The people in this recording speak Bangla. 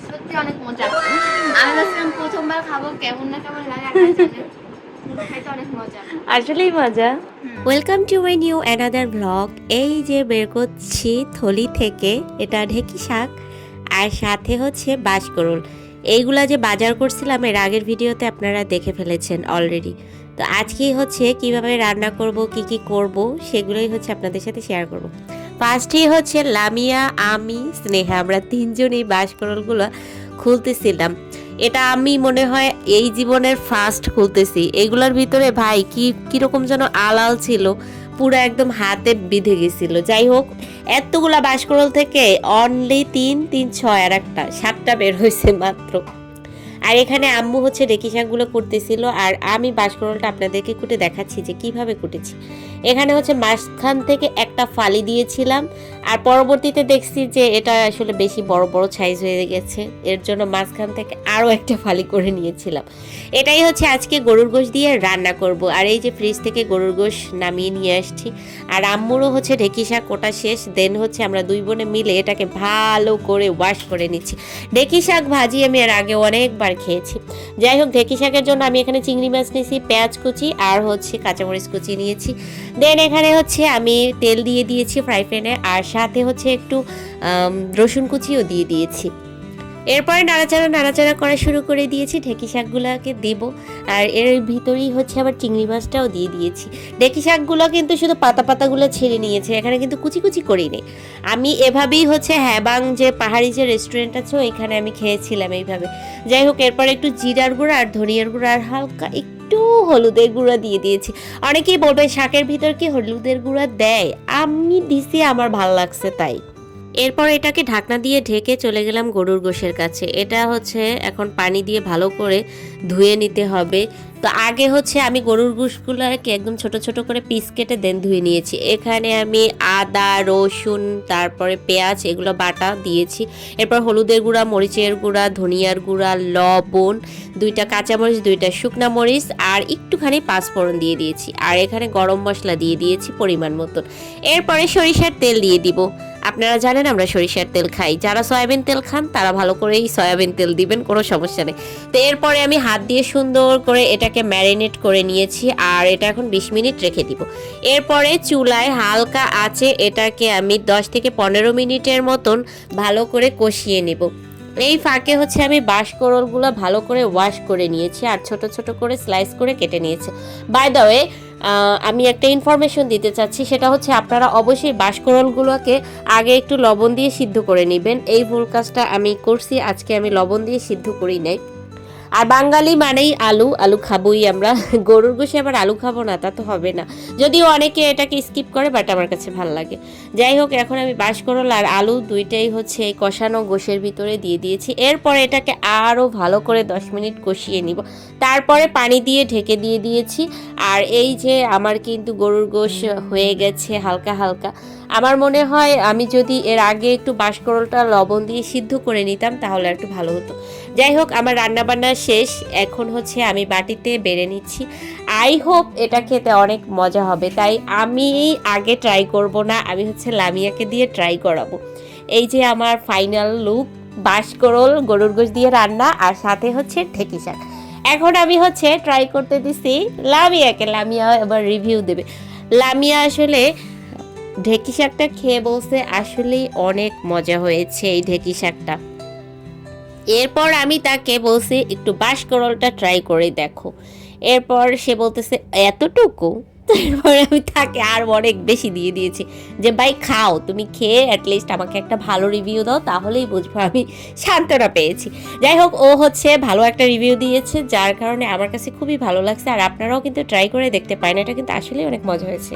সত্যি অনেক মজা। আমি ভাবছিলাম প্রথমবার খাবো, কেমন না কেমন লাগে খাইতে অনেক মজা, আসলেই মজা। Welcome to my new another blog. এই যে বের করছি থলি থেকে, এটা ঢেকি শাক আর সাথে হচ্ছে বাঁশকরুল। এইগুলা যে বাজার করছিলাম এর আগের ভিডিওতে আপনারা দেখে ফেলেছেন অলরেডি। তো আজকেই হচ্ছে কিভাবে রান্না করব, কি কি করব, সেগুলোই হচ্ছে আপনাদের সাথে শেয়ার করব। ফার্স্টেই হচ্ছে লামিয়া, আমি, স্নেহা, আমরা তিনজনই বাঁশকরুলগুলো খুলতেছিলাম। এটা আমি মনে হয় এই জীবনের ফার্স্ট খুলতেছি। এগুলোর ভিতরে ভাই কিরকম যেন আলাল ছিল, পুরো একদম হাতে বিঁধে গেছিল। যাই হোক, এতগুলা বাঁশকরল থেকে অনলি 3 3 6 আর একটা 7টা বের হয়েছে মাত্র। আর এখানে আম্মু হচ্ছে ঢেঁকি শাকগুলো কুটতেছিল, আর আমি বাঁশকরলটা আপনাদেরকে কুটে দেখাচ্ছি যে কিভাবে কুটেছি। এখানে হচ্ছে মাঝখান থেকে একটা ফালি দিয়েছিলাম, আর পরবর্তীতে দেখছি যে এটা আসলে বেশি বড় বড় সাইজ হয়ে গেছে, এর জন্য মাঝখান থেকে আরও একটা ফালি করে নিয়েছিলাম। এটাই হচ্ছে আজকে গরুর গোশ দিয়ে রান্না করব। আর এই যে ফ্রিজ থেকে গরুর গোশ নামিয়ে নিয়ে আসছি, আর আম্মুরও হচ্ছে ঢেঁকি শাক কোটা শেষ। দেন হচ্ছে আমরা দুই বোনে মিলে এটাকে ভালো করে ওয়াশ করে নিচ্ছি। ঢেঁকি শাক ভাজি আমি এর আগে অনেকবার খেয়েছি। যাই হোক, ঢেঁকি শাকের জন্য আমি এখানে চিংড়ি মাছ নিয়েছি, পেঁয়াজ কুচি আর হচ্ছে কাঁচামরিচ কুচি নিয়েছি। দেন এখানে হচ্ছে আমি তেল দিয়ে দিয়েছি ফ্রাই প্যানে, আর সাথে হচ্ছে একটু রসুন কুচিও দিয়ে দিয়েছি। এরপরে নাড়াচাড়া করা শুরু করে দিয়েছি, ঢেঁকি শাকগুলোকে দেবো। আর এর ভিতরেই হচ্ছে আবার চিংড়ি মাছটাও দিয়ে দিয়েছি। ঢেঁকি শাকগুলো কিন্তু শুধু পাতাগুলো ছেড়ে নিয়েছে, এখানে কিন্তু কুচি কুচি করিনি। আমি এভাবেই হচ্ছে হ্যাবাং যে পাহাড়ি যে রেস্টুরেন্ট আছে ওইখানে আমি খেয়েছিলাম এইভাবে। যাই হোক, এরপরে একটু জিরার গুঁড়া আর ধনিয়ার গুঁড়া আর হালকা একটু হলুদের গুঁড়া দিয়ে দিয়েছি। অনেকেই বলবে শাকের ভিতর কি হলুদের গুঁড়া দেয়, আমি দিছি, আমার ভালো লাগছে তাই। এরপর এটাকে ঢাকনা দিয়ে ঢেকে চলে গেলাম গরুর গোশের কাছে। এটা হচ্ছে এখন পানি দিয়ে ভালো করে ধুয়ে নিতে হবে। তো আগে হচ্ছে আমি গরুর গোশগুলোকে একদম ছোট ছোট করে পিস কেটে দেন ধুয়ে নিয়েছি। এখানে আমি আদা, রসুন, তারপরে পেঁয়াজ এগুলো বাটা দিয়েছি। এরপর হলুদের গুঁড়া, মরিচের গুঁড়া, ধনিয়ার গুঁড়া, লবণ, 2টা কাঁচামরিচ, 2টা শুকনা মরিচ আর একটুখানি পাঁচফোড়ন দিয়ে দিয়েছি। আর এখানে গরম মশলা দিয়ে দিয়েছি পরিমাণ মতন। এরপরে সরিষার তেল দিয়ে দিব। আপনারা জানেন আমরা সরিষার তেল খাই, যারা সয়াবিন তেল খান তারা ভালো করেই সয়াবিন তেল দিবেন, কোনো সমস্যা নেই। তো এরপরে আমি হাত দিয়ে সুন্দর করে এটাকে ম্যারিনেট করে নিয়েছি, আর এটা এখন 20 মিনিট রেখে দিব। এরপরে চুলায় হালকা আঁচে এটাকে আমি 10 থেকে 15 মিনিটের মতন ভালো করে কষিয়ে নেব। এই ফাঁকে হচ্ছে আমি বাঁশকরলগুলো ভালো করে ওয়াশ করে নিয়েছি, আর ছোট ছোট করে স্লাইস করে কেটে নিয়েছি। বাই দ্য ওয়ে, আমি একটা ইনফরমেশন দিতে চাচ্ছি, সেটা হচ্ছে আপনারা অবশ্যই বাঁশকরলগুলোকে আগে একটু লবণ দিয়ে সিদ্ধ করে নেবেন। এই ভুল কাজটা আমি করছি, আজকে আমি লবণ দিয়ে সিদ্ধ করি নাই। আর বাঙালি মানেই আলু, আলু খাবোই আমরা। গরুর গোশে আবার আলু খাবো না তা তো হবে না, যদিও অনেকে এটাকে স্কিপ করে, বাট আমার কাছে ভালো লাগে। যাই হোক, এখন আমি বাঁশকরল আর আলু দুইটাই হচ্ছে এই কষানো গোশের ভিতরে দিয়ে দিয়েছি। এরপরে এটাকে আরও ভালো করে 10 মিনিট কষিয়ে নিব। তারপরে পানি দিয়ে ঢেকে দিয়ে দিয়েছি। আর এই যে আমার কিন্তু গরুর গোশ হয়ে গেছে হালকা হালকা। আমার মনে হয় আমি যদি এর আগে একটু বাঁশকরলটা লবণ দিয়ে সিদ্ধ করে নিতাম তাহলে একটু ভালো হতো। যাই হোক, আমার রান্নাবান্না শেষ, এখন হচ্ছে আমি বাটিতে বেড়ে নিচ্ছি। আই হোপ এটা খেতে অনেক মজা হবে, তাই আমি আগে ট্রাই করব না, আমি হচ্ছে লামিয়াকে দিয়ে ট্রাই করাবো। এই যে আমার ফাইনাল লুক, বাঁশকরল গরুর গোশ দিয়ে রান্না, আর সাথে হচ্ছে ঢেঁকি শাক। এখন আমি হচ্ছে ট্রাই করতে দিছি লামিয়াকে, লামিয়া এবার রিভিউ দেবে। লামিয়া আসলে ঢেঁকি শাকটা খেয়ে বলছে আসলেই অনেক মজা হয়েছে এই ঢেঁকি শাকটা। এরপর আমি তাকে বলছি একটু বাঁশকরলটা ট্রাই করে দেখো। এরপর সে বলতেছে এতটুকু। তারপরে আমি তাকে আর অনেক বেশি দিয়ে দিয়েছি যে ভাই খাও, তুমি খেয়ে অ্যাটলিস্ট আমাকে একটা ভালো রিভিউ দাও, তাহলেই বুঝবো আমি সান্ত্বনা পেয়েছি। যাই হোক, ও হচ্ছে ভালো একটা রিভিউ দিয়েছে, যার কারণে আমার কাছে খুবই ভালো লাগছে। আর আপনারাও কিন্তু ট্রাই করে দেখতে পারেন, এটা কিন্তু আসলেই অনেক মজা হয়েছে।